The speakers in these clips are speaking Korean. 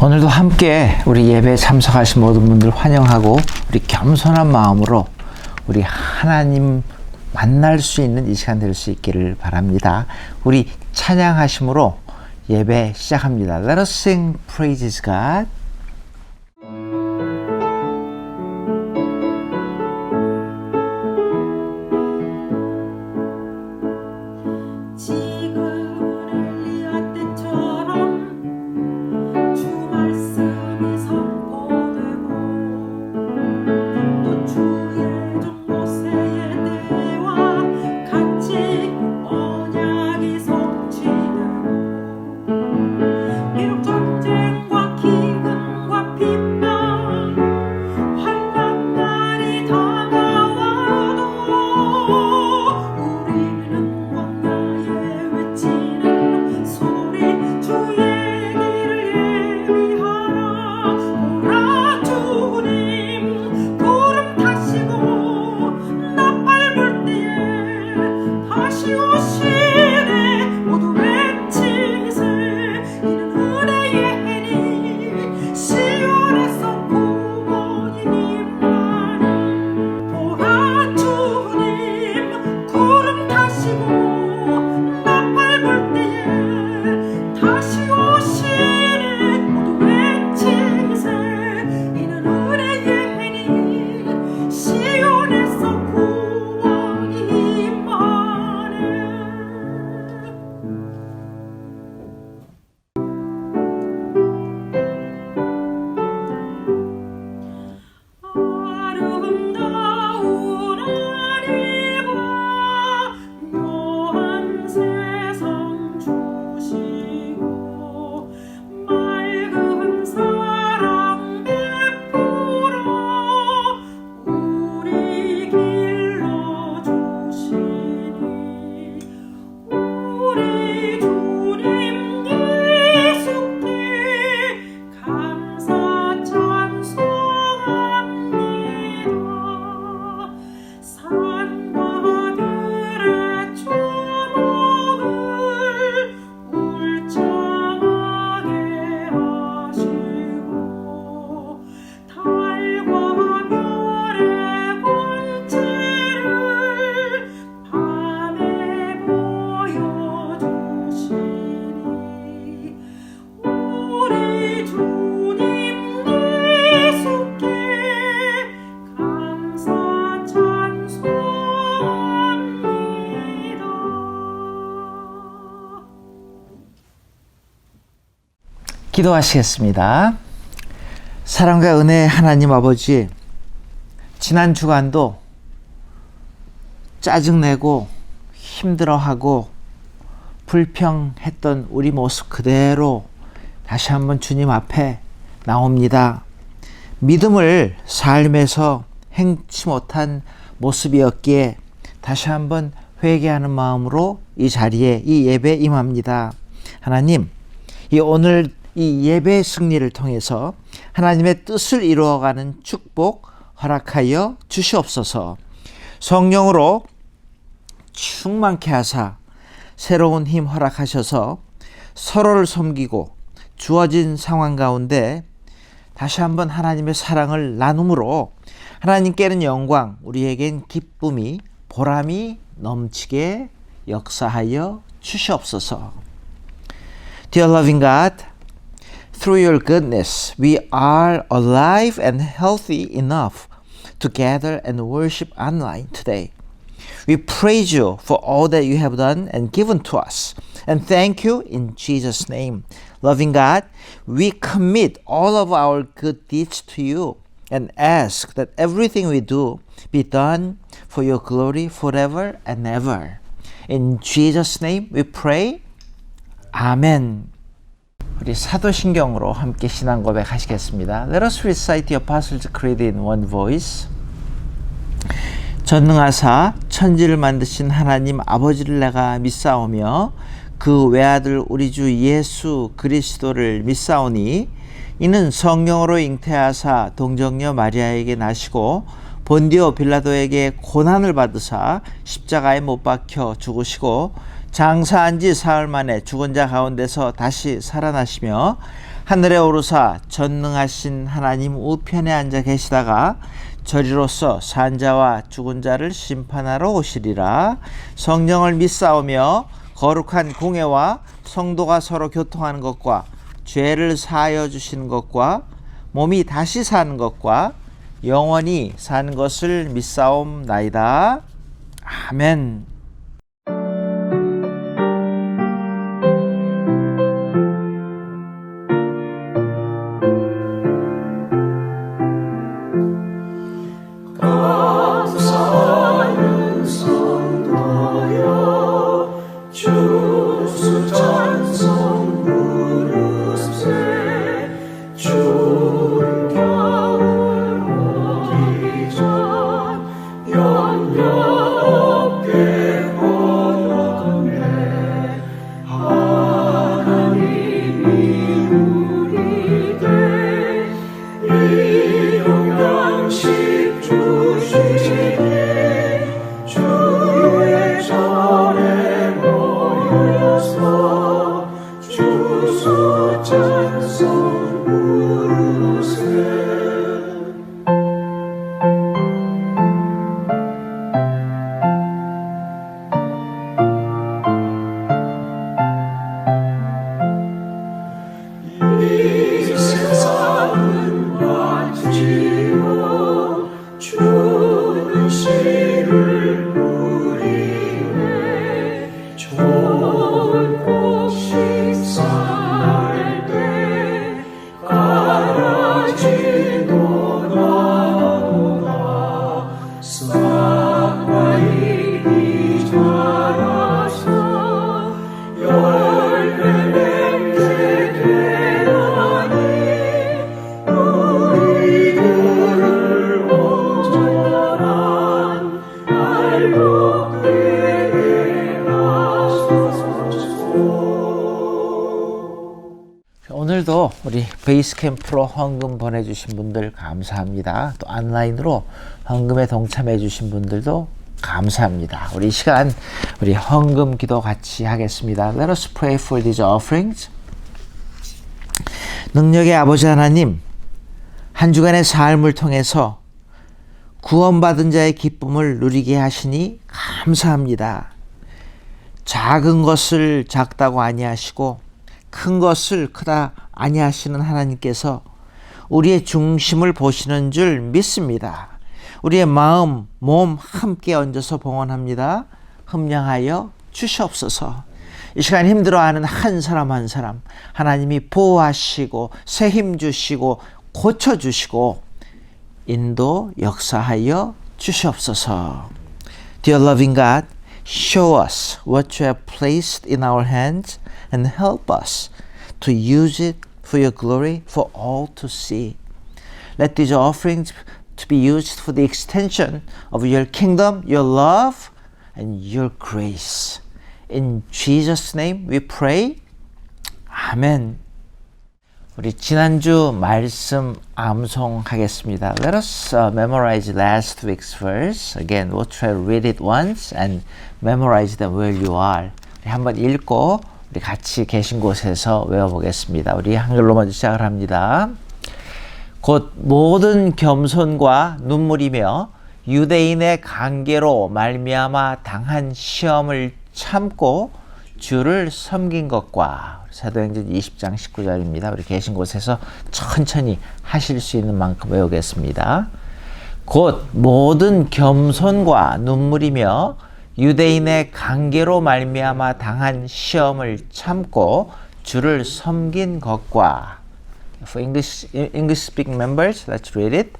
오늘도 함께 우리 예배에 참석하신 모든 분들 환영하고 우리 겸손한 마음으로 우리 하나님 만날 수 있는 이 시간 될 수 있기를 바랍니다. 우리 찬양하심으로 예배 시작합니다. Let us sing praises God. 기도하시겠습니다. 사랑과 은혜의 하나님 아버지, 지난 주간도 짜증내고 힘들어하고 불평했던 우리 모습 그대로 다시 한번 주님 앞에 나옵니다. 믿음을 삶에서 행치 못한 모습이었기에 다시 한번 회개하는 마음으로 이 자리에 이 예배에 임합니다. 하나님, 오늘 이 예배의 승리를 통해서 하나님의 뜻을 이루어가는 축복 허락하여 주시옵소서. 성령으로 충만케 하사 새로운 힘 허락하셔서 서로를 섬기고 주어진 상황 가운데 다시 한번 하나님의 사랑을 나눔으로 하나님께는 영광, 우리에겐 기쁨이, 보람이 넘치게 역사하여 주시옵소서. Dear loving God, through your goodness, we are alive and healthy enough to gather and worship online today. We praise you for all that you have done and given to us. And thank you in Jesus' name. Loving God, we commit all of our good deeds to you and ask that everything we do be done for your glory forever and ever. In Jesus' name we pray. Amen. 우리 사도신경으로 함께 신앙 고백하시겠습니다. Let us recite the Apostles' Creed in one voice. 전능하사 천지를 만드신 하나님 아버지를 내가 믿사오며 그 외아들 우리 주 예수 그리스도를 믿사오니 이는 성령으로 잉태하사 동정녀 마리아에게 나시고 본디오 빌라도에게 고난을 받으사 십자가에 못 박혀 죽으시고 장사한 지 사흘 만에 죽은 자 가운데서 다시 살아나시며 하늘에 오르사 전능하신 하나님 우편에 앉아 계시다가 저리로서 산자와 죽은 자를 심판하러 오시리라. 성령을 믿사오며 거룩한 공회와 성도가 서로 교통하는 것과 죄를 사하여 주시는 것과 몸이 다시 사는 것과 영원히 사는 것을 믿사옵나이다. 아멘. 오늘도 우리 베이스캠프로 헌금 보내주신 분들 감사합니다. 또 온라인으로 헌금에 동참해 주신 분들도 감사합니다. 우리 이 시간 우리 헌금 기도 같이 하겠습니다. Let us pray for these offerings. 능력의 아버지 하나님, 한 주간의 삶을 통해서 구원받은 자의 기쁨을 누리게 하시니 감사합니다. 작은 것을 작다고 아니하시고 큰 것을 크다 아니하시는 하나님께서 우리의 중심을 보시는 줄 믿습니다. 우리의 마음, 몸 함께 얹어서 봉헌합니다. 흠량하여 주시옵소서. 이 시간 힘들어하는 한 사람 한 사람 하나님이 보호하시고 새 힘 주시고 고쳐주시고 인도 역사하여 주시옵소서. Dear loving God, show us what you have placed in our hands and help us to use it for your glory for all to see. Let these offerings to be used for the extension of your kingdom, your love, and your grace. In Jesus' name we pray. 아멘. 우리 지난주 말씀 암송하겠습니다. Let us memorize last week's verse. Again, we'll try to read it once and memorize them where you are. 우리 한번 읽고 우리 같이 계신 곳에서 외워보겠습니다. 우리 한글로 먼저 시작을 합니다. 곧 모든 겸손과 눈물이며 유대인의 관계로 말미암아 당한 시험을 참고 주를 섬긴 것과 사도행전 20장 19절입니다. 우리 계신 곳에서 천천히 하실 수 있는 만큼 외우겠습니다. 곧 모든 겸손과 눈물이며 유대인의 관계로 말미암아 당한 시험을 참고 주를 섬긴 것과 For English speaking members, let's read it.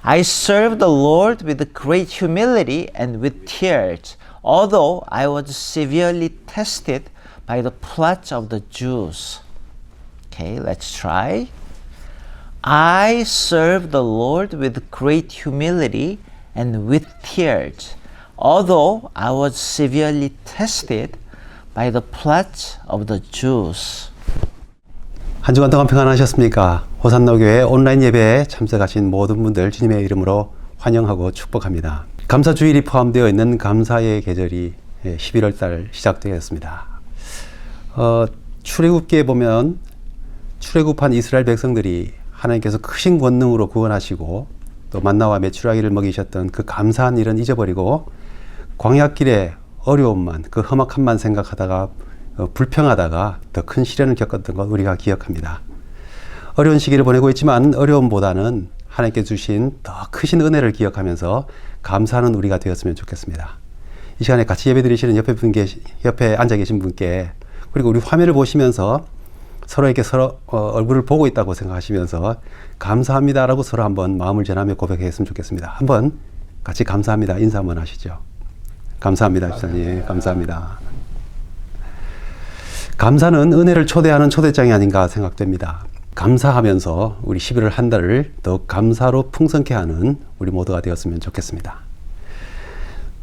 I served the Lord with great humility and with tears, although I was severely tested by the plots of the Jews. Okay, let's try. I served the Lord with great humility and with tears, although I was severely tested by the plots of the Jews. 한 주간 동안 평안하셨습니까? 호산나 교회 온라인 예배에 참석하신 모든 분들 주님의 이름으로 환영하고 축복합니다. 감사 주일이 포함되어 있는 감사의 계절이 11월 달 시작되었습니다. 출애굽기에 보면 출애굽한 이스라엘 백성들이 하나님께서 크신 권능으로 구원하시고 또 만나와 메추라기를 먹이셨던 그 감사한 일은 잊어버리고 광야길의 어려움만, 그 험악함만 생각하다가 불평하다가 더 큰 시련을 겪었던 것 우리가 기억합니다. 어려운 시기를 보내고 있지만 어려움보다는 하나님께 주신 더 크신 은혜를 기억하면서 감사하는 우리가 되었으면 좋겠습니다. 이 시간에 같이 예배드리시는 옆에 앉아 계신 분께, 그리고 우리 화면을 보시면서 서로에게 서로 얼굴을 보고 있다고 생각하시면서 감사합니다라고 서로 한번 마음을 전하며 고백했으면 좋겠습니다. 한번 같이 감사합니다 인사 한번 하시죠. 감사합니다 집사님. 감사합니다. 감사는 은혜를 초대하는 초대장이 아닌가 생각됩니다. 감사하면서 우리 11월 한 달을 더욱 감사로 풍성케 하는 우리 모두가 되었으면 좋겠습니다.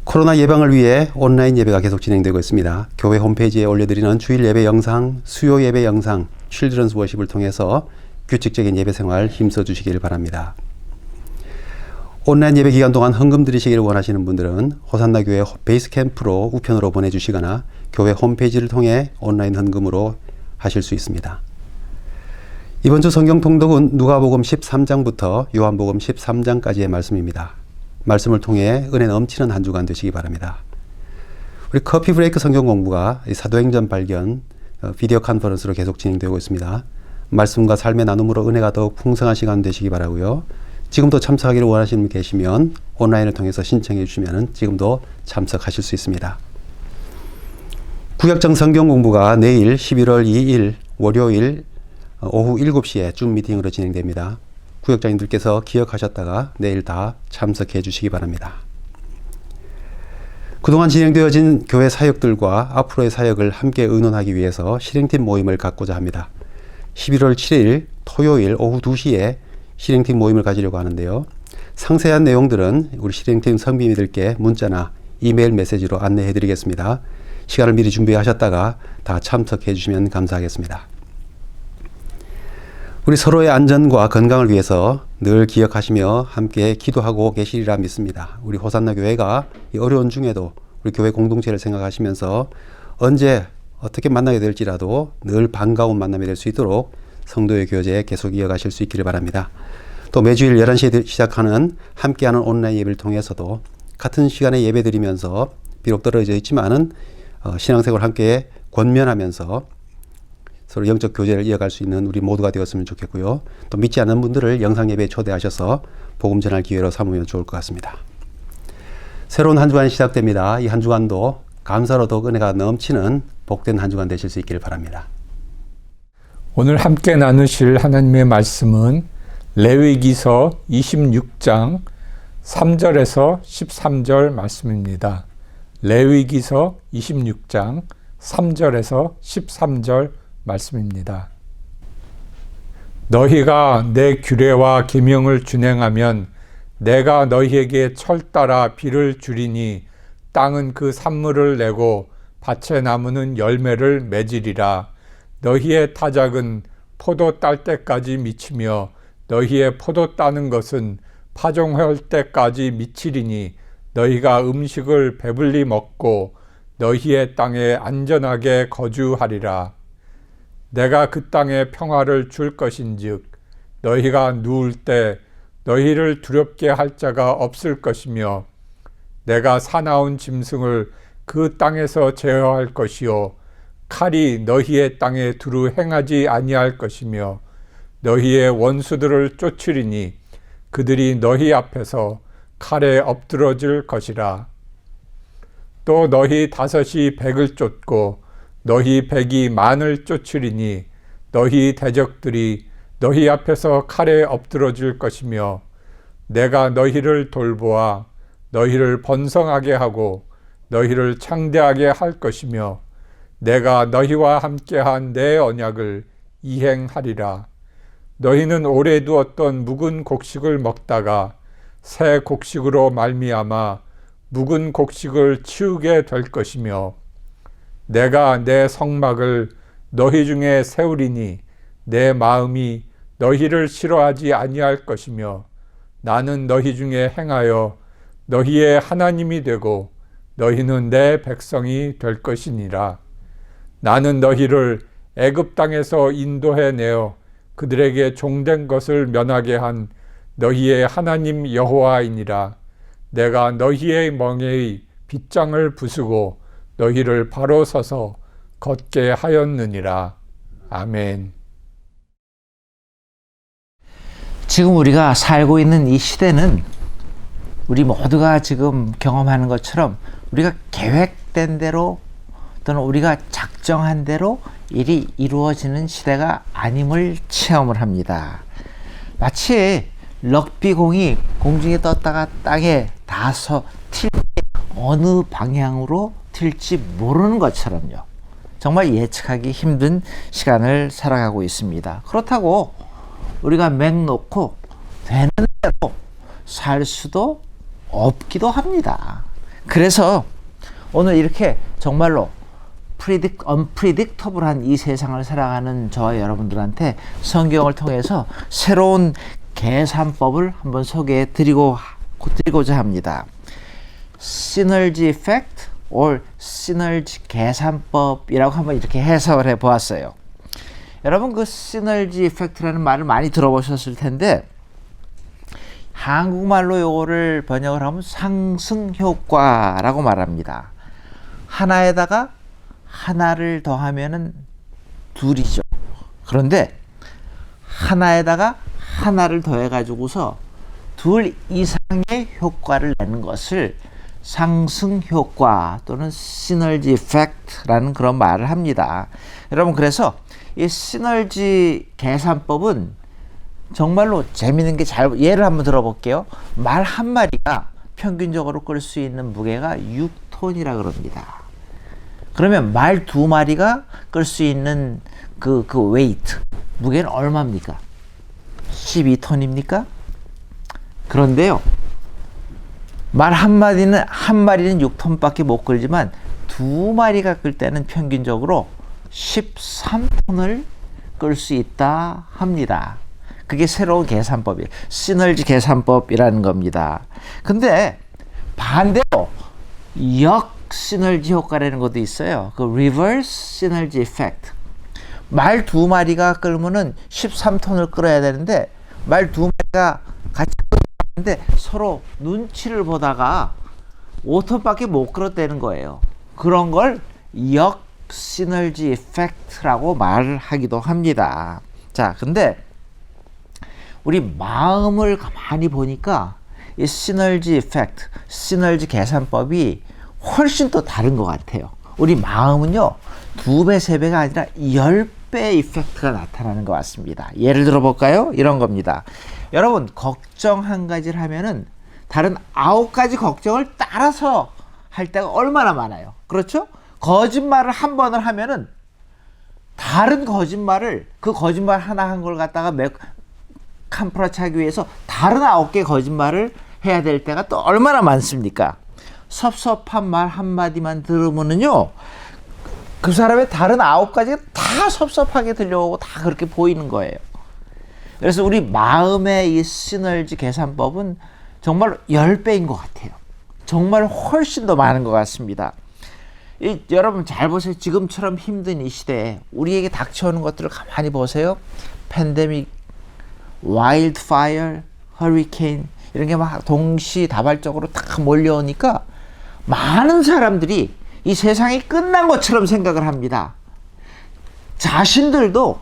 코로나 예방을 위해 온라인 예배가 계속 진행되고 있습니다. 교회 홈페이지에 올려드리는 주일 예배 영상, 수요 예배 영상, 칠드런스 워십을 통해서 규칙적인 예배 생활 힘써 주시기를 바랍니다. 온라인 예배 기간 동안 헌금 드리시기를 원하시는 분들은 호산나 교회 베이스 캠프로 우편으로 보내주시거나 교회 홈페이지를 통해 온라인 헌금으로 하실 수 있습니다. 이번 주 성경 통독은 누가복음 13장부터 요한복음 13장까지의 말씀입니다. 말씀을 통해 은혜 넘치는 한 주간 되시기 바랍니다. 우리 커피 브레이크 성경 공부가 사도행전 발견 비디오 컨퍼런스로 계속 진행되고 있습니다. 말씀과 삶의 나눔으로 은혜가 더욱 풍성한 시간 되시기 바라고요. 지금도 참석하기를 원하시는 분 계시면 온라인을 통해서 신청해 주시면 지금도 참석하실 수 있습니다. 구약성 성경 공부가 내일 11월 2일 월요일 오후 7시에 줌 미팅으로 진행됩니다. 구역장님들께서 기억하셨다가 내일 다 참석해 주시기 바랍니다. 그동안 진행되어진 교회 사역들과 앞으로의 사역을 함께 의논하기 위해서 실행팀 모임을 갖고자 합니다. 11월 7일 토요일 오후 2시에 실행팀 모임을 가지려고 하는데요. 상세한 내용들은 우리 실행팀 성비님들께 문자나 이메일 메시지로 안내해 드리겠습니다. 시간을 미리 준비하셨다가 다 참석해 주시면 감사하겠습니다. 우리 서로의 안전과 건강을 위해서 늘 기억하시며 함께 기도하고 계시리라 믿습니다. 우리 호산나 교회가 이 어려운 중에도 우리 교회 공동체를 생각하시면서 언제 어떻게 만나게 될지라도 늘 반가운 만남이 될 수 있도록 성도의 교제 계속 이어가실 수 있기를 바랍니다. 또 매주일 11시에 시작하는 함께하는 온라인 예배를 통해서도 같은 시간에 예배 드리면서 비록 떨어져 있지만은 신앙생활을 함께 권면하면서 서로 영적 교제를 이어갈 수 있는 우리 모두가 되었으면 좋겠고요. 또 믿지 않는 분들을 영상 예배에 초대하셔서 복음 전할 기회로 삼으면 좋을 것 같습니다. 새로운 한 주간이 시작됩니다. 이 한 주간도 감사로 더욱 은혜가 넘치는 복된 한 주간 되실 수 있기를 바랍니다. 오늘 함께 나누실 하나님의 말씀은 레위기서 26장 3절에서 13절 말씀입니다. 레위기서 26장 3절에서 13절 말씀입니다. 너희가 내 규례와 계명을 준행하면 내가 너희에게 철 따라 비를 주리니 땅은 그 산물을 내고 밭의 나무는 열매를 맺으리라. 너희의 타작은 포도 딸 때까지 미치며 너희의 포도 따는 것은 파종할 때까지 미치리니 너희가 음식을 배불리 먹고 너희의 땅에 안전하게 거주하리라. 내가 그 땅에 평화를 줄 것인즉 너희가 누울 때 너희를 두렵게 할 자가 없을 것이며 내가 사나운 짐승을 그 땅에서 제어할 것이요 칼이 너희의 땅에 두루 행하지 아니할 것이며 너희의 원수들을 쫓으리니 그들이 너희 앞에서 칼에 엎드러질 것이라. 또 너희 다섯이 백을 쫓고 너희 백이 만을 쫓으리니 너희 대적들이 너희 앞에서 칼에 엎드러질 것이며 내가 너희를 돌보아 너희를 번성하게 하고 너희를 창대하게 할 것이며 내가 너희와 함께한 내 언약을 이행하리라. 너희는 오래 두었던 묵은 곡식을 먹다가 새 곡식으로 말미암아 묵은 곡식을 치우게 될 것이며 내가 내 성막을 너희 중에 세우리니 내 마음이 너희를 싫어하지 아니할 것이며 나는 너희 중에 행하여 너희의 하나님이 되고 너희는 내 백성이 될 것이니라. 나는 너희를 애굽 땅에서 인도해 내어 그들에게 종된 것을 면하게 한 너희의 하나님 여호와이니라. 내가 너희의 멍에의 빗장을 부수고 너희를 바로 서서 걷게 하였느니라. 아멘. 지금 우리가 살고 있는 이 시대는 우리 모두가 지금 경험하는 것처럼 우리가 계획된 대로 또는 우리가 작정한 대로 일이 이루어지는 시대가 아님을 체험을 합니다. 마치 럭비공이 공중에 떴다가 땅에 닿아서 튈 때 어느 방향으로 튈지 모르는 것처럼요. 정말 예측하기 힘든 시간을 살아가고 있습니다. 그렇다고 우리가 맥 놓고 되는 대로 살 수도 없기도 합니다. 그래서 오늘 이렇게 정말로 unpredictable한 이 세상을 살아가는 저와 여러분들한테 성경을 통해서 새로운 계산법을 한번 소개해 드리고자 합니다. 시너지 이펙트 or 시너지 계산법이라고 한번 이렇게 해석을 해 보았어요. 여러분 그 시너지 이펙트라는 말을 많이 들어보셨을 텐데 한국말로 요거를 번역을 하면 상승 효과라고 말합니다. 하나에다가 하나를 더하면은 둘이죠. 그런데 하나에다가 하나를 더해 가지고서 둘 이상의 효과를 내는 것을 상승 효과 또는 시너지 이펙트라는 그런 말을 합니다. 여러분 그래서 이 시너지 계산법은 정말로 재미있는 게 예를 한번 들어볼게요. 말 한 마리가 평균적으로 끌 수 있는 무게가 6톤이라 그럽니다. 그러면 말 두 마리가 끌 수 있는 그 웨이트 무게는 얼마입니까? 12톤입니까? 그런데요. 말 한 마리는 6톤밖에 못 끌지만 두 마리가 끌 때는 평균적으로 13톤을 끌 수 있다 합니다. 그게 새로운 계산법이에요. 시너지 계산법이라는 겁니다. 근데 반대로 역시너지 효과라는 것도 있어요. 그 reverse synergy effect. 말 두 마리가 끌면은 13톤을 끌어야 되는데 말 두 마리가 같이 끌는데 서로 눈치를 보다가 5톤밖에 못 끌었다는 거예요. 그런 걸 역시너지 이펙트라고 말을 하기도 합니다. 자, 근데 우리 마음을 가만히 보니까 이 시너지 이펙트, 시너지 계산법이 훨씬 더 다른 것 같아요. 우리 마음은요, 2배, 3배가 아니라 10배의 이펙트가 나타나는 것 같습니다. 예를 들어 볼까요? 이런 겁니다. 여러분, 걱정 한 가지를 하면은 다른 9가지 걱정을 따라서 할 때가 얼마나 많아요. 그렇죠? 거짓말을 한 번을 하면은 다른 거짓말을 그 거짓말 하나 한 걸 갖다가 캄프라치 하기 위해서 다른 9개 거짓말을 해야 될 때가 또 얼마나 많습니까? 섭섭한 말 한마디만 들으면은요, 그 사람의 다른 9가지가 다 섭섭하게 들려오고 다 그렇게 보이는 거예요. 그래서 우리 마음의 이 시너지 계산법은 정말 10배인 것 같아요. 정말 훨씬 더 많은 것 같습니다. 여러분 잘 보세요. 지금처럼 힘든 이 시대에 우리에게 닥쳐오는 것들을 가만히 보세요. 팬데믹, 와일드 파이어, 허리케인 이런 게 막 동시다발적으로 딱 몰려오니까 많은 사람들이 이 세상이 끝난 것처럼 생각을 합니다. 자신들도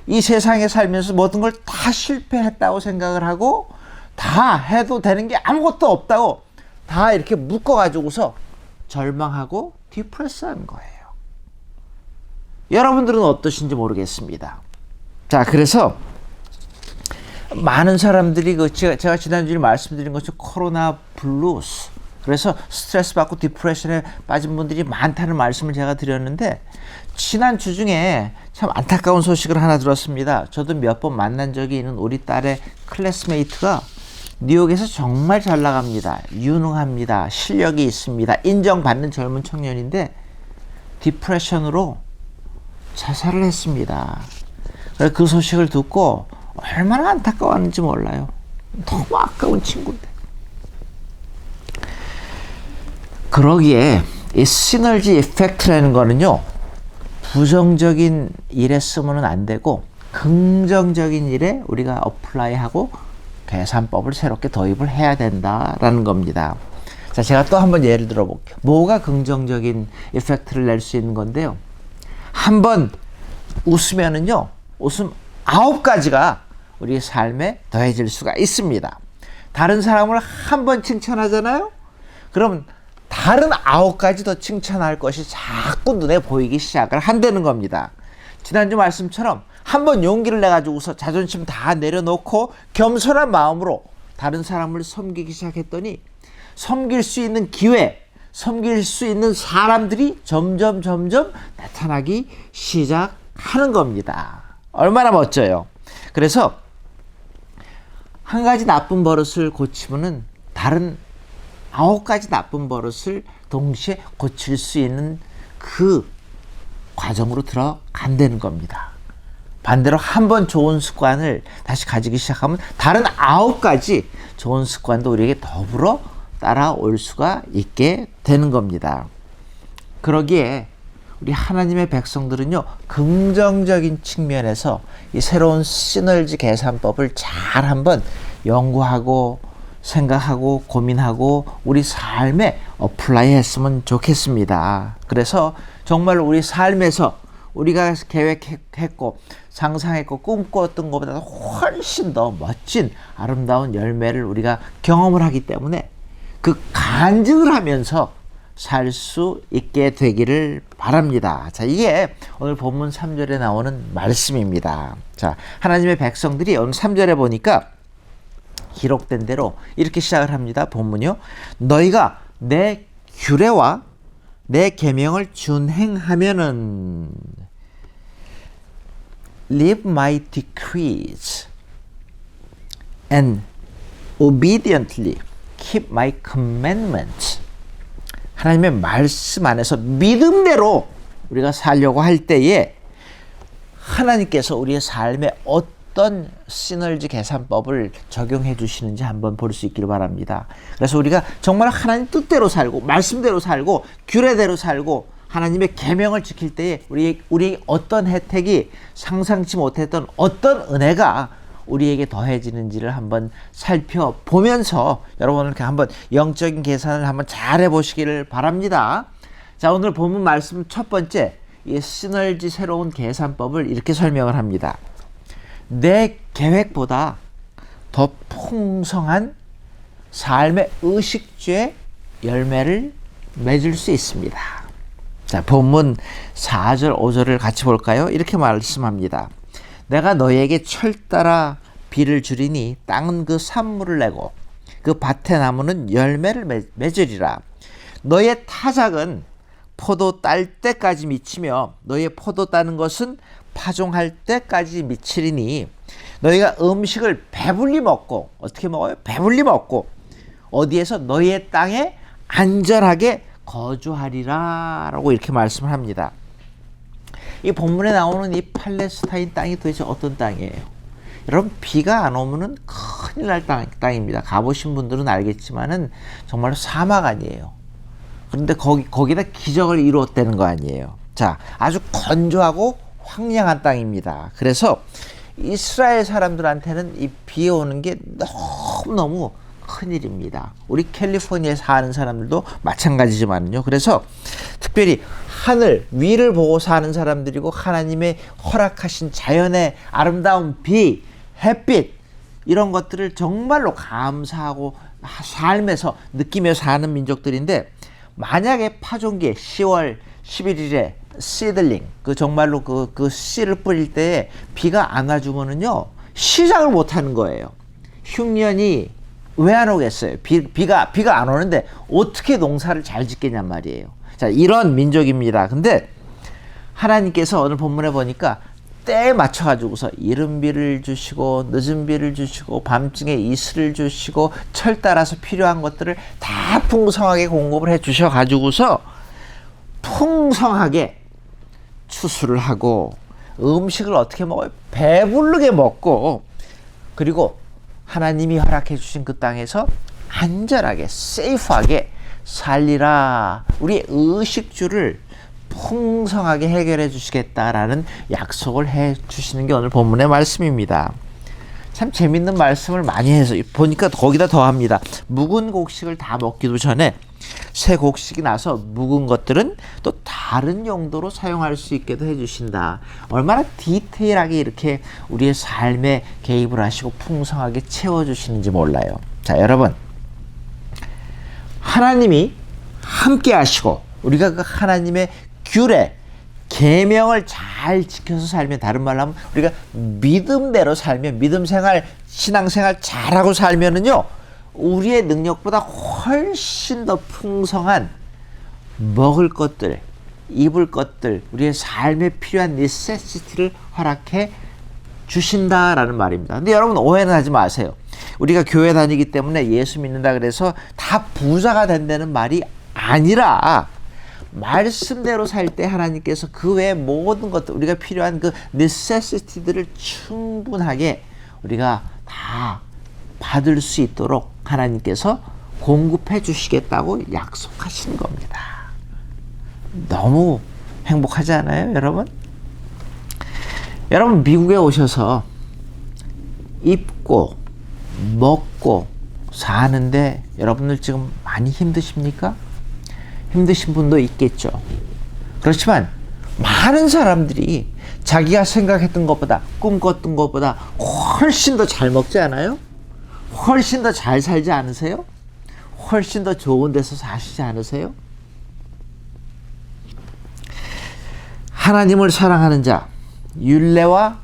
이 세상에 살면서 모든 걸 다 실패했다고 생각을 하고 다 해도 되는 게 아무것도 없다고 다 이렇게 묶어가지고서 절망하고 디프레스한 거예요. 여러분들은 어떠신지 모르겠습니다. 자, 그래서 많은 사람들이 제가 지난주에 말씀드린 것처럼 코로나 블루스, 그래서 스트레스 받고 디프레션에 빠진 분들이 많다는 말씀을 제가 드렸는데 지난주 중에 참 안타까운 소식을 하나 들었습니다. 저도 몇 번 만난 적이 있는 우리 딸의 클래스메이트가 뉴욕에서 정말 잘 나갑니다. 유능합니다. 실력이 있습니다. 인정받는 젊은 청년인데 디프레션으로 자살을 했습니다. 그 소식을 듣고 얼마나 안타까웠는지 몰라요. 너무 아까운 친구인데. 그러기에 이 시너지 이펙트라는 거는요, 부정적인 일에 쓰면 안 되고 긍정적인 일에 우리가 어플라이하고 계산법을 새롭게 도입을 해야 된다라는 겁니다. 자, 제가 또 한번 예를 들어 볼게요. 뭐가 긍정적인 이펙트를 낼 수 있는 건데요. 한번 웃으면은요, 웃음 9가지가 우리 삶에 더해질 수가 있습니다. 다른 사람을 한 번 칭찬하잖아요? 그럼 다른 9가지 더 칭찬할 것이 자꾸 눈에 보이기 시작을 한다는 겁니다. 지난주 말씀처럼 한번 용기를 내가지고서 자존심 다 내려놓고 겸손한 마음으로 다른 사람을 섬기기 시작했더니 섬길 수 있는 기회, 섬길 수 있는 사람들이 점점 나타나기 시작하는 겁니다. 얼마나 멋져요. 그래서 한 가지 나쁜 버릇을 고치면은 다른 9가지 나쁜 버릇을 동시에 고칠 수 있는 그 과정으로 들어간다는 겁니다. 반대로 한 번 좋은 습관을 다시 가지기 시작하면 다른 9가지 좋은 습관도 우리에게 더불어 따라올 수가 있게 되는 겁니다. 그러기에 우리 하나님의 백성들은요, 긍정적인 측면에서 이 새로운 시너지 계산법을 잘 한번 연구하고 생각하고 고민하고 우리 삶에 어플라이 했으면 좋겠습니다. 그래서 정말 우리 삶에서 우리가 계획했고 상상했고 꿈꿨던 것보다 훨씬 더 멋진 아름다운 열매를 우리가 경험을 하기 때문에 그 간증을 하면서 살 수 있게 되기를 바랍니다. 자, 이게 오늘 본문 3절에 나오는 말씀입니다. 자, 하나님의 백성들이 오늘 3절에 보니까 기록된 대로 이렇게 시작을 합니다. 본문이요. 너희가 내 규례와 내 계명을 준행하면은 live my decrees and obediently keep my commandments. 하나님의 말씀 안에서 믿음대로 우리가 살려고 할 때에 하나님께서 우리의 삶에 어떤 시너지 계산법을 적용해 주시는지 한번 볼 수 있기를 바랍니다. 그래서 우리가 정말 하나님 뜻대로 살고 말씀대로 살고 규례대로 살고 하나님의 계명을 지킬 때에 우리 어떤 혜택이 상상치 못했던 어떤 은혜가 우리에게 더해지는지를 한번 살펴보면서 여러분 이렇게 한번 영적인 계산을 한번 잘 해보시기를 바랍니다. 자, 오늘 본문 말씀 첫 번째 이 시너지 새로운 계산법을 이렇게 설명을 합니다. 내 계획보다 더 풍성한 삶의 의식주의 열매를 맺을 수 있습니다. 자, 본문 4절 5절을 같이 볼까요? 이렇게 말씀합니다. 내가 너희에게 철 따라 비를 주리니 땅은 그 산물을 내고 그 밭의 나무는 열매를 맺으리라. 너희의 타작은 포도 딸 때까지 미치며 너희의 포도 따는 것은 파종할 때까지 미치리니 너희가 음식을 배불리 먹고 어떻게 먹어요? 배불리 먹고 어디에서 너희의 땅에 안전하게 거주하리라 라고 이렇게 말씀을 합니다. 이 본문에 나오는 이 팔레스타인 땅이 도대체 어떤 땅이에요? 여러분, 비가 안 오면은 큰일 날 땅입니다. 가보신 분들은 알겠지만은 정말로 사막 아니에요. 그런데 거기다 기적을 이루었다는 거 아니에요. 자, 아주 건조하고 황량한 땅입니다. 그래서 이스라엘 사람들한테는 이 비 오는 게 너무너무 큰일입니다. 우리 캘리포니아에 사는 사람들도 마찬가지지만요. 그래서 특별히 하늘 위를 보고 사는 사람들이고 하나님의 허락하신 자연의 아름다운 비, 햇빛 이런 것들을 정말로 감사하고 삶에서 느끼며 사는 민족들인데 만약에 파종기에 10월 11일에 시들링 정말로 그 씨를 뿌릴 때에 비가 안 와주면은요 시작을 못 하는 거예요. 흉년이 왜 안 오겠어요? 비가 안 오는데 어떻게 농사를 잘 짓겠냔 말이에요. 자, 이런 민족입니다. 근데 하나님께서 오늘 본문에 보니까 때에 맞춰 가지고서 이른 비를 주시고 늦은 비를 주시고 밤중에 이슬을 주시고 철 따라서 필요한 것들을 다 풍성하게 공급을 해 주셔 가지고서 풍성하게 추수를 하고 음식을 어떻게 먹어요? 배부르게 먹고 그리고 하나님이 허락해 주신 그 땅에서 안전하게 세이프하게 살리라. 우리의 의식주를 풍성하게 해결해 주시겠다라는 약속을 해 주시는 게 오늘 본문의 말씀입니다. 참 재밌는 말씀을 많이 해서 보니까 거기다 더합니다. 묵은 곡식을 다 먹기도 전에 새 곡식이 나서 묵은 것들은 또 다른 용도로 사용할 수 있게도 해주신다. 얼마나 디테일하게 이렇게 우리의 삶에 개입을 하시고 풍성하게 채워주시는지 몰라요. 자, 여러분, 하나님이 함께 하시고 우리가 그 하나님의 규례, 계명을 잘 지켜서 살면, 다른 말로 하면 우리가 믿음대로 살면, 믿음 생활, 신앙 생활 잘하고 살면은요, 우리의 능력보다 훨씬 더 풍성한 먹을 것들, 입을 것들, 우리의 삶에 필요한 네세시티를 허락해 주신다라는 말입니다. 근데 여러분, 오해는 하지 마세요. 우리가 교회 다니기 때문에 예수 믿는다 그래서 다 부자가 된다는 말이 아니라, 말씀대로 살 때 하나님께서 그 외의 모든 것들, 우리가 필요한 그 네세시티들을 충분하게 우리가 다 받을 수 있도록 하나님께서 공급해 주시겠다고 약속하시는 겁니다. 너무 행복하지 않아요, 여러분? 여러분, 미국에 오셔서 입고 먹고 사는데 여러분들 지금 많이 힘드십니까? 힘드신 분도 있겠죠. 그렇지만 많은 사람들이 자기가 생각했던 것보다, 꿈꿨던 것보다 훨씬 더 잘 먹지 않아요? 훨씬 더 잘 살지 않으세요? 훨씬 더 좋은 데서 사시지 않으세요? 하나님을 사랑하는 자, 율례와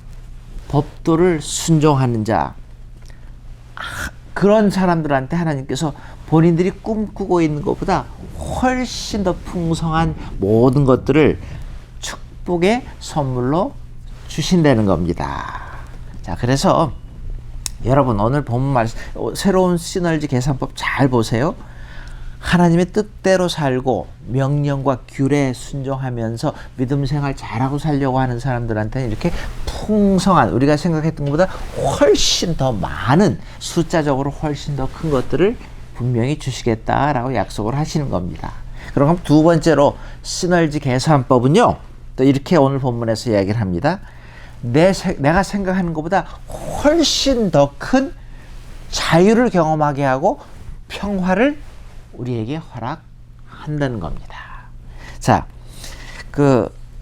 법도를 순종하는 자, 그런 사람들한테 하나님께서 본인들이 꿈꾸고 있는 것보다 훨씬 더 풍성한 모든 것들을 축복의 선물로 주신다는 겁니다. 자, 그래서 여러분, 오늘 본문 말씀, 새로운 시너지 계산법 잘 보세요. 하나님의 뜻대로 살고 명령과 규례에 순종하면서 믿음 생활 잘하고 살려고 하는 사람들한테는 이렇게 풍성한, 우리가 생각했던 것보다 훨씬 더 많은, 숫자적으로 훨씬 더 큰 것들을 분명히 주시겠다라고 약속을 하시는 겁니다. 그럼 두 번째로 시너지 계산법은요, 또 이렇게 오늘 본문에서 이야기를 합니다. 내가 생각하는 것보다 훨씬 더 큰 자유를 경험하게 하고 평화를 우리에게 허락한다는 겁니다. 자,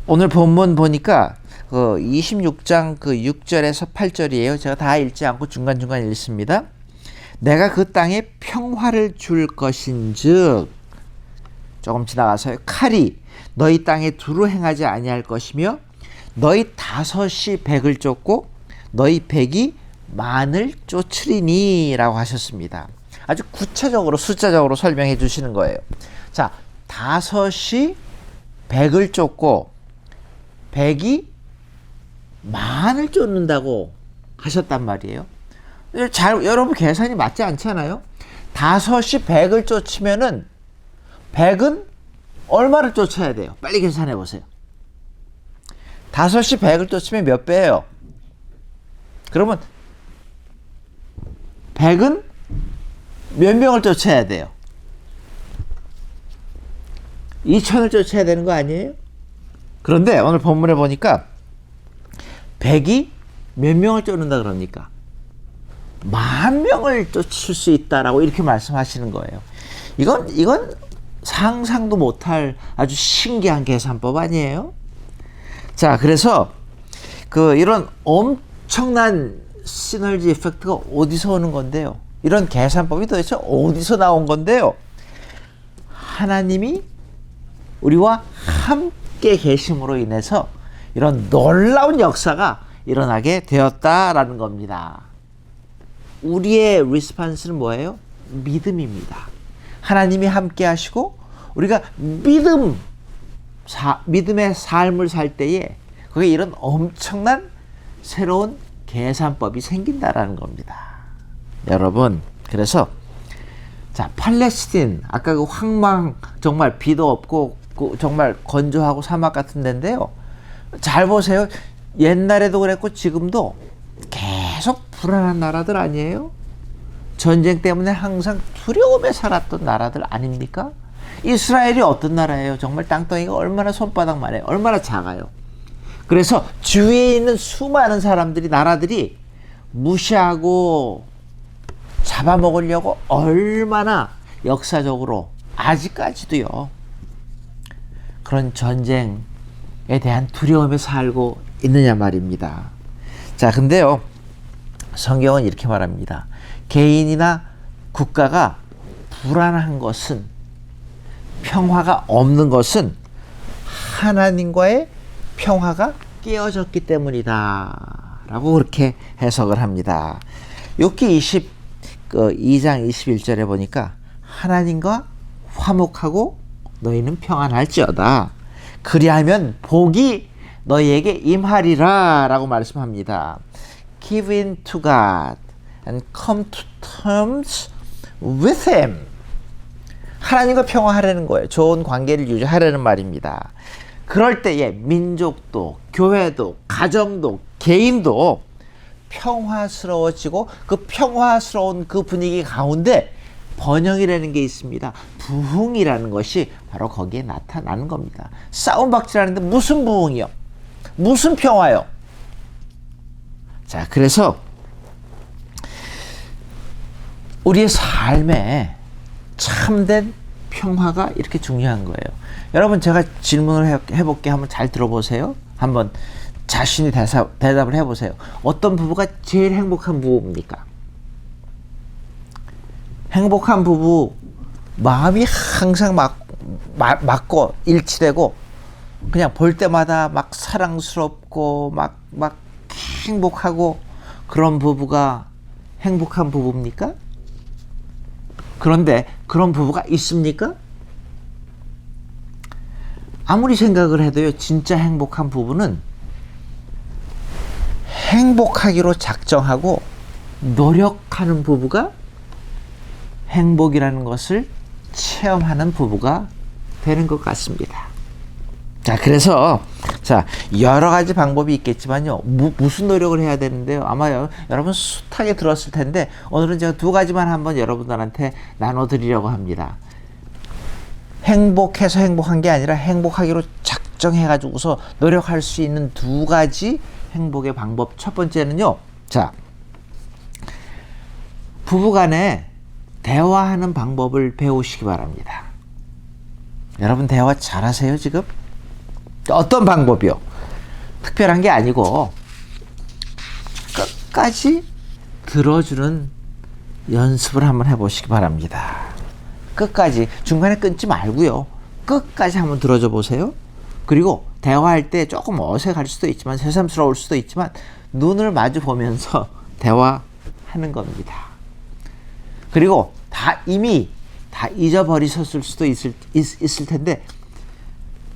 오늘 본문 보니까 26장 6절에서 8절이에요. 제가 다 읽지 않고 중간중간 읽습니다. 내가 그 땅에 평화를 줄 것인즉, 조금 지나가서요, 칼이 너희 땅에 두루 행하지 아니할 것이며 너희 다섯이 백을 쫓고 너희 백이 만을 쫓으리니 라고 하셨습니다. 아주 구체적으로 숫자적으로 설명해 주시는 거예요. 자, 다섯이 백을 쫓고 백이 만을 쫓는다고 하셨단 말이에요. 여러분 계산이 맞지 않잖아요. 다섯이 백을 쫓으면은 백은 얼마를 쫓아야 돼요? 빨리 계산해 보세요. 다섯이 백을 쫓으면 몇 배예요? 그러면 백은 몇 명을 쫓아야 돼요? 2천을 쫓아야 되는 거 아니에요? 그런데 오늘 본문에 보니까 백이 몇 명을 쫓는다 그럽니까? 10,000명을 쫓을 수 있다라고 이렇게 말씀하시는 거예요. 이건 상상도 못할 아주 신기한 계산법 아니에요? 자, 그래서 이런 엄청난 시너지 이펙트가 어디서 오는 건데요? 이런 계산법이 도대체 어디서 나온 건데요? 하나님이 우리와 함께 계심으로 인해서 이런 놀라운 역사가 일어나게 되었다라는 겁니다. 우리의 리스판스는 뭐예요? 믿음입니다. 하나님이 함께 하시고 우리가 믿음의 삶을 살 때에 거기에 이런 엄청난 새로운 계산법이 생긴다라는 겁니다. 여러분, 그래서 자, 팔레스틴, 아까 그 황망, 정말 비도 없고 정말 건조하고 사막 같은 데인데요. 잘 보세요. 옛날에도 그랬고 지금도 계속 불안한 나라들 아니에요? 전쟁 때문에 항상 두려움에 살았던 나라들 아닙니까? 이스라엘이 어떤 나라예요? 정말 땅덩이가 얼마나 손바닥만 해요. 얼마나 작아요. 그래서 주위에 있는 수많은 사람들이, 나라들이 무시하고 잡아먹으려고 얼마나 역사적으로 아직까지도요, 그런 전쟁에 대한 두려움에 살고 있느냐 말입니다. 자, 근데요, 성경은 이렇게 말합니다. 개인이나 국가가 불안한 것은, 평화가 없는 것은 하나님과의 평화가 깨어졌기 때문이다 라고 그렇게 해석을 합니다. 욥기 2장 21절에 보니까 하나님과 화목하고 너희는 평안할지어다. 그리하면 복이 너희에게 임하리라 라고 말씀합니다. Give in to God and come to terms with Him. 하나님과 평화하려는 거예요. 좋은 관계를 유지하려는 말입니다. 그럴 때에 민족도, 교회도, 가정도, 개인도 평화스러워지고, 그 평화스러운 그 분위기 가운데 번영이라는 게 있습니다. 부흥이라는 것이 바로 거기에 나타나는 겁니다. 싸움박질하는데 무슨 부흥이요? 무슨 평화요? 자, 그래서 우리의 삶에 참된 평화가 이렇게 중요한 거예요. 여러분, 제가 질문을 해볼게. 한번 잘 들어보세요. 한번 자신이 대답을 해보세요. 어떤 부부가 제일 행복한 부부입니까? 행복한 부부, 마음이 항상 맞고 일치되고, 그냥 볼 때마다 막 사랑스럽고 막 행복하고, 그런 부부가 행복한 부부입니까? 그런데 그런 부부가 있습니까? 아무리 생각을 해도요, 진짜 행복한 부부는 행복하기로 작정하고 노력하는 부부가 행복이라는 것을 체험하는 부부가 되는 것 같습니다. 자, 그래서 여러 가지 방법이 있겠지만요, 무슨 노력을 해야 되는데요, 아마 여러분 숱하게 들었을 텐데, 오늘은 제가 두 가지만 한번 여러분들한테 나눠드리려고 합니다. 행복해서 행복한 게 아니라 행복하기로 작정해가지고서 노력할 수 있는 두 가지 행복의 방법. 첫 번째는요, 자, 부부간에 대화하는 방법을 배우시기 바랍니다. 여러분, 대화 잘하세요 지금? 어떤 방법이요? 특별한 게 아니고 끝까지 들어주는 연습을 한번 해보시기 바랍니다. 끝까지, 중간에 끊지 말고요, 끝까지 한번 들어줘 보세요. 그리고 대화할 때 조금 어색할 수도 있지만, 새삼스러울 수도 있지만, 눈을 마주 보면서 대화하는 겁니다. 그리고 이미 다 잊어버리셨을 수도 있을 텐데,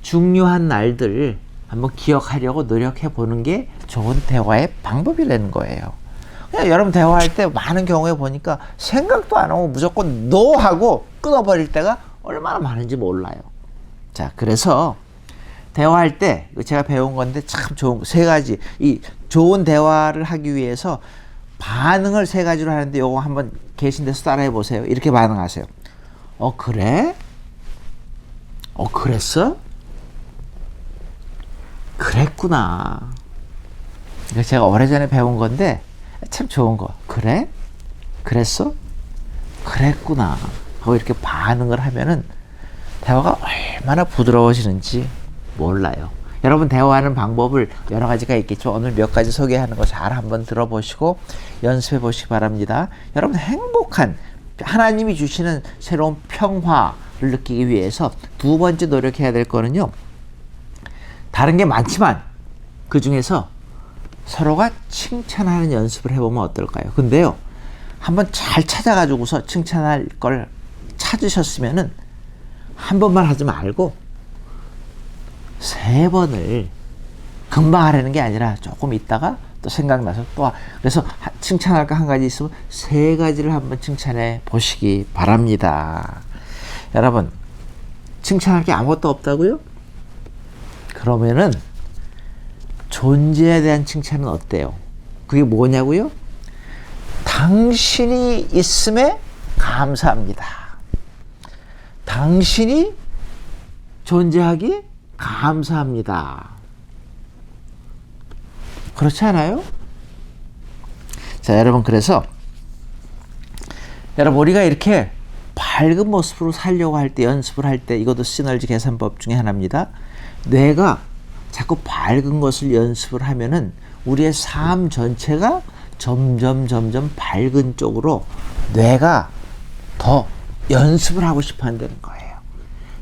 중요한 날들 한번 기억하려고 노력해 보는 게 좋은 대화의 방법이라는 거예요. 그냥 여러분 대화할 때 많은 경우에 보니까 생각도 안 하고 무조건 NO 하고 끊어버릴 때가 얼마나 많은지 몰라요. 자, 그래서 대화할 때 제가 배운 건데 참 좋은 세 가지, 이 좋은 대화를 하기 위해서 반응을 세 가지로 하는데, 요거 한번 계신 데서 따라해 보세요. 이렇게 반응하세요. 그래? 그랬어? 그랬구나. 이거 제가 오래전에 배운 건데 참 좋은 거. 그래? 그랬어? 그랬구나 하고 이렇게 반응을 하면은 대화가 얼마나 부드러워지는지 몰라요. 여러분, 대화하는 방법을 여러 가지가 있겠죠. 오늘 몇 가지 소개하는 거 잘 한번 들어보시고 연습해 보시기 바랍니다. 여러분, 행복한, 하나님이 주시는 새로운 평화를 느끼기 위해서 두 번째 노력해야 될 거는요, 다른 게 많지만 그 중에서 서로가 칭찬하는 연습을 해보면 어떨까요? 근데요, 한번 잘 찾아가지고서 칭찬할 걸 찾으셨으면은 한 번만 하지 말고 3번을 금방 하라는 게 아니라 조금 있다가 또 생각나서 또, 그래서 칭찬할 거 한 가지 있으면 3가지를 한번 칭찬해 보시기 바랍니다. 여러분, 칭찬할 게 아무것도 없다고요? 그러면은 존재에 대한 칭찬은 어때요? 그게 뭐냐고요? 당신이 있음에 감사합니다. 당신이 존재하기 감사합니다. 그렇지 않아요? 자, 여러분, 그래서 여러분, 우리가 이렇게 밝은 모습으로 살려고 할 때, 연습을 할 때, 이것도 시너지 계산법 중에 하나입니다. 뇌가 자꾸 밝은 것을 연습을 하면은 우리의 삶 전체가 점점 밝은 쪽으로 뇌가 더 연습을 하고 싶어 한다는 거예요.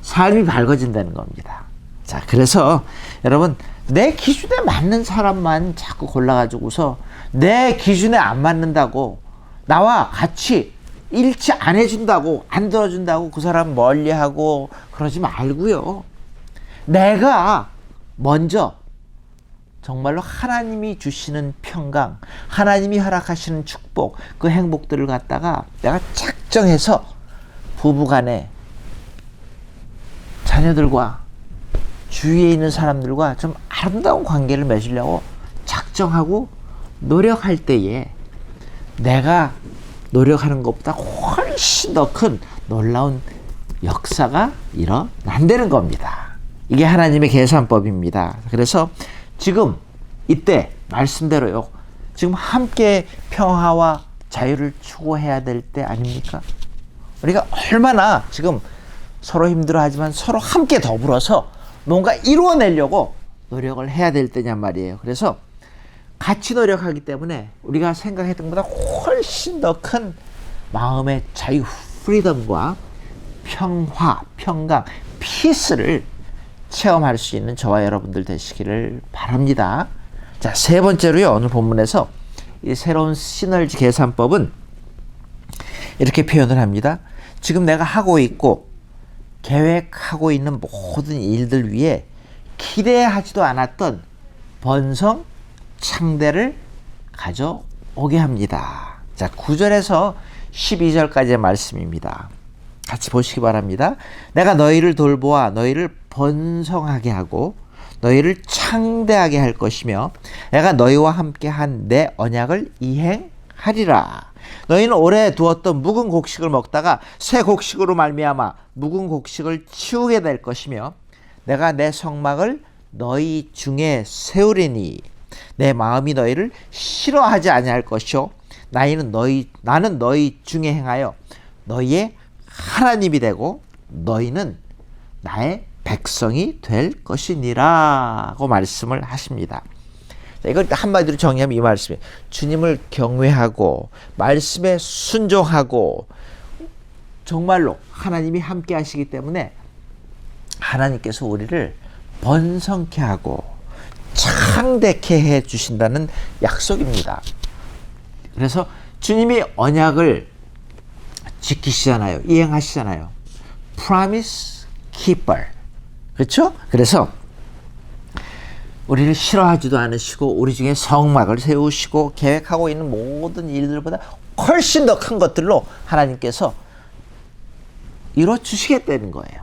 삶이 밝아진다는 겁니다. 자, 그래서 여러분, 내 기준에 맞는 사람만 자꾸 골라가지고서 내 기준에 안 맞는다고, 나와 같이 일치 안 해준다고, 안 들어준다고 그 사람 멀리하고 그러지 말고요. 내가 먼저 정말로 하나님이 주시는 평강, 하나님이 허락하시는 축복, 그 행복들을 갖다가 내가 작정해서 부부간에, 자녀들과 주위에 있는 사람들과 좀 아름다운 관계를 맺으려고 작정하고 노력할 때에 내가 노력하는 것보다 훨씬 더 큰 놀라운 역사가 일어난다는 겁니다. 이게 하나님의 계산법입니다. 그래서 지금 이때 말씀대로요. 지금 함께 평화와 자유를 추구해야 될 때 아닙니까? 우리가 얼마나 지금 서로 힘들어하지만 서로 함께 더불어서 뭔가 이루어내려고 노력을 해야 될 때냔 말이에요. 그래서 같이 노력하기 때문에 우리가 생각했던 것보다 훨씬 더 큰 마음의 자유, 프리덤과 평화, 평강, 피스를 체험할 수 있는 저와 여러분들 되시기를 바랍니다. 자, 세 번째로요. 오늘 본문에서 이 새로운 시너지 계산법은 이렇게 표현을 합니다. 지금 내가 하고 있고 계획하고 있는 모든 일들 위에 기대하지도 않았던 번성, 창대를 가져오게 합니다. 자, 9절에서 12절까지의 말씀입니다. 같이 보시기 바랍니다. 내가 너희를 돌보아 너희를 번성하게 하고 너희를 창대하게 할 것이며 내가 너희와 함께 한 내 언약을 이행하리라. 너희는 오래 두었던 묵은 곡식을 먹다가 새 곡식으로 말미암아 묵은 곡식을 치우게 될 것이며 내가 내 성막을 너희 중에 세우리니 내 마음이 너희를 싫어하지 아니할 것이요 나는 너희 중에 행하여 너희의 하나님이 되고 너희는 나의 백성이 될 것이니라고 말씀을 하십니다. 자, 이걸 한마디로 정리하면 이 말씀이에요. 주님을 경외하고 말씀에 순종하고 정말로 하나님이 함께 하시기 때문에 하나님께서 우리를 번성케 하고 창대케 해 주신다는 약속입니다. 그래서 주님이 언약을 지키시잖아요. 이행하시잖아요. Promise Keeper. 그렇죠? 그래서 우리를 싫어하지도 않으시고 우리 중에 성막을 세우시고 계획하고 있는 모든 일들보다 훨씬 더 큰 것들로 하나님께서 이루어주시겠다는 거예요.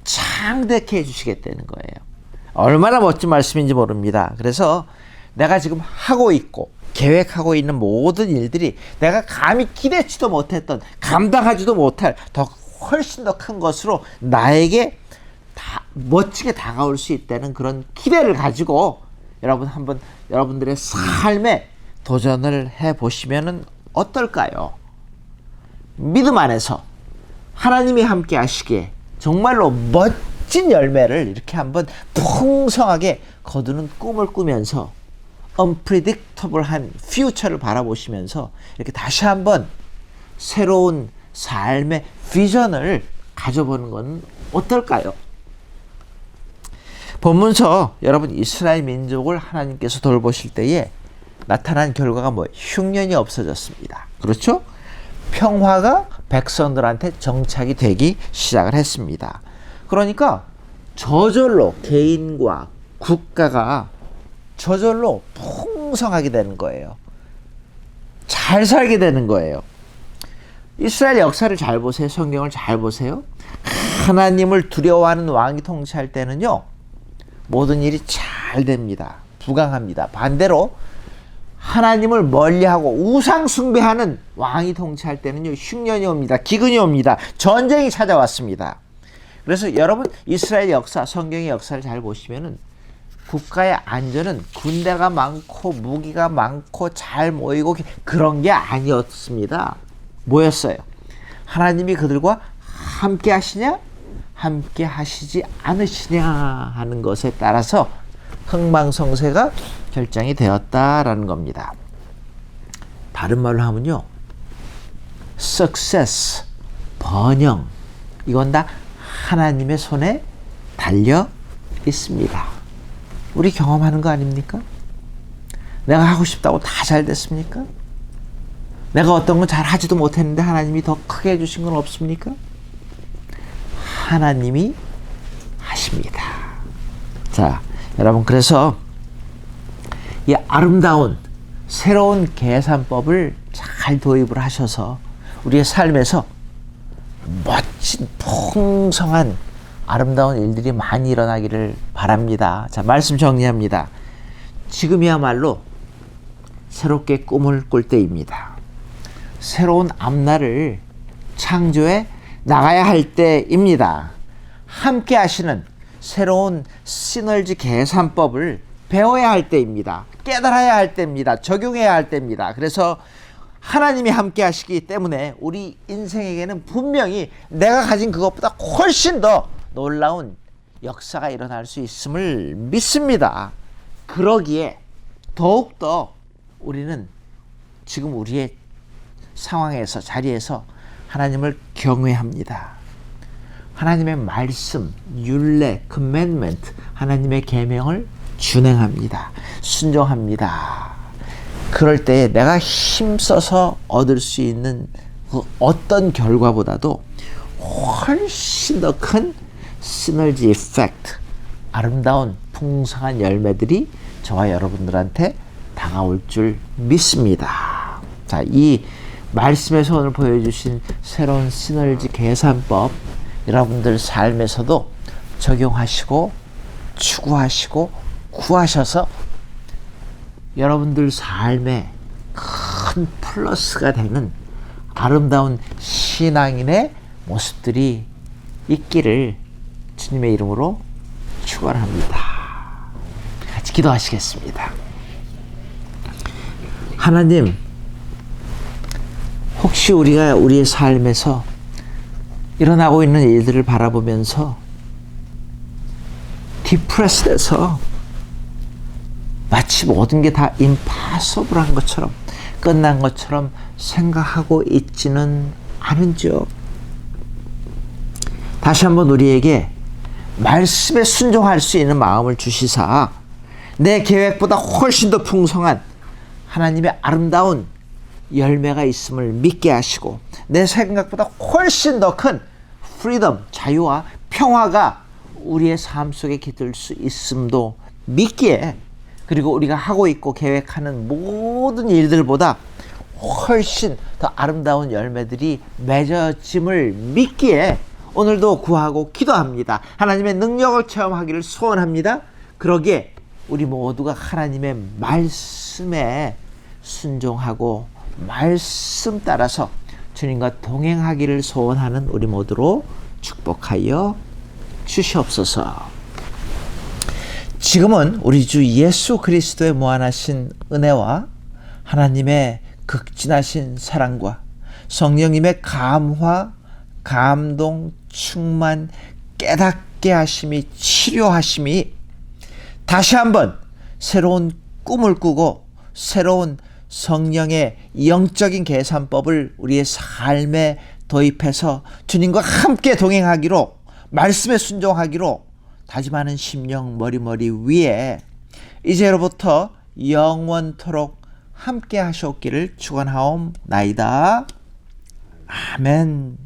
창대케 해주시겠다는 거예요. 얼마나 멋진 말씀인지 모릅니다. 그래서 내가 지금 하고 있고 계획하고 있는 모든 일들이 내가 감히 기대치도 못했던, 감당하지도 못할 더 훨씬 더 큰 것으로 나에게 멋지게 다가올 수 있다는 그런 기대를 가지고 여러분 한번 여러분들의 삶에 도전을 해보시면 어떨까요? 믿음 안에서 하나님이 함께 하시기에 정말로 멋진 열매를 이렇게 한번 풍성하게 거두는 꿈을 꾸면서 unpredictable한 퓨처를 바라보시면서 이렇게 다시 한번 새로운 삶의 비전을 가져보는 건 어떨까요? 본문서 여러분 이스라엘 민족을 하나님께서 돌보실 때에 나타난 결과가 뭐 흉년이 없어졌습니다. 그렇죠? 평화가 백성들한테 정착이 되기 시작을 했습니다. 그러니까 저절로 개인과 국가가 저절로 풍성하게 되는 거예요. 잘 살게 되는 거예요. 이스라엘 역사를 잘 보세요. 성경을 잘 보세요. 하나님을 두려워하는 왕이 통치할 때는요, 모든 일이 잘 됩니다. 부강합니다. 반대로 하나님을 멀리하고 우상 숭배하는 왕이 통치할 때는요, 흉년이 옵니다. 기근이 옵니다. 전쟁이 찾아왔습니다. 그래서 여러분 이스라엘 역사, 성경의 역사를 잘 보시면은 국가의 안전은 군대가 많고 무기가 많고 잘 모이고 그런 게 아니었습니다. 뭐였어요? 하나님이 그들과 함께 하시냐? 함께 하시지 않으시냐 하는 것에 따라서 흥망성쇠가 결정이 되었다라는 겁니다. 다른 말로 하면요, success, 번영, 이건 다 하나님의 손에 달려 있습니다. 우리 경험하는 거 아닙니까? 내가 하고 싶다고 다 잘 됐습니까? 내가 어떤 건 잘 하지도 못했는데 하나님이 더 크게 해주신 건 없습니까? 하나님이 하십니다. 자, 여러분, 그래서 이 아름다운 새로운 계산법을 잘 도입을 하셔서 우리의 삶에서 멋진 풍성한 아름다운 일들이 많이 일어나기를 바랍니다. 자, 말씀 정리합니다. 지금이야말로 새롭게 꿈을 꿀 때입니다. 새로운 앞날을 창조해 나가야 할 때입니다. 함께 하시는 새로운 시너지 계산법을 배워야 할 때입니다. 깨달아야 할 때입니다. 적용해야 할 때입니다. 그래서 하나님이 함께 하시기 때문에 우리 인생에게는 분명히 내가 가진 그것보다 훨씬 더 놀라운 역사가 일어날 수 있음을 믿습니다. 그러기에 더욱더 우리는 지금 우리의 상황에서, 자리에서 하나님을 경외합니다. 하나님의 말씀, 율례, commandment, 하나님의 계명을 준행합니다. 순종합니다. 그럴 때 내가 힘써서 얻을 수 있는 그 어떤 결과보다도 훨씬 더 큰 시너지 이펙트, 아름다운 풍성한 열매들이 저와 여러분들한테 다가올 줄 믿습니다. 자, 이 말씀에서 오늘 보여주신 새로운 시너지 계산법, 여러분들 삶에서도 적용하시고 추구하시고 구하셔서 여러분들 삶에 큰 플러스가 되는 아름다운 신앙인의 모습들이 있기를 주님의 이름으로 축원합니다. 같이 기도하시겠습니다. 하나님, 혹시 우리가 우리의 삶에서 일어나고 있는 일들을 바라보면서 디프레스돼서 마치 모든 게 다 임파서블한 것처럼, 끝난 것처럼 생각하고 있지는 않은지요. 다시 한번 우리에게 말씀에 순종할 수 있는 마음을 주시사 내 계획보다 훨씬 더 풍성한 하나님의 아름다운 열매가 있음을 믿게 하시고 내 생각보다 훨씬 더 큰 프리덤, 자유와 평화가 우리의 삶 속에 깃들 수 있음도 믿기에, 그리고 우리가 하고 있고 계획하는 모든 일들보다 훨씬 더 아름다운 열매들이 맺어짐을 믿기에 오늘도 구하고 기도합니다. 하나님의 능력을 체험하기를 소원합니다. 그러기에 우리 모두가 하나님의 말씀에 순종하고 말씀 따라서 주님과 동행하기를 소원하는 우리 모두로 축복하여 주시옵소서. 지금은 우리 주 예수 그리스도의 무한하신 은혜와 하나님의 극진하신 사랑과 성령님의 감화, 감동, 충만, 깨닫게 하심이, 치료하심이 다시 한번 새로운 꿈을 꾸고 새로운 성령의 영적인 계산법을 우리의 삶에 도입해서 주님과 함께 동행하기로, 말씀에 순종하기로 다짐하는 심령 머리머리 위에 이제로부터 영원토록 함께 하셨기를 축원하옵나이다. 아멘.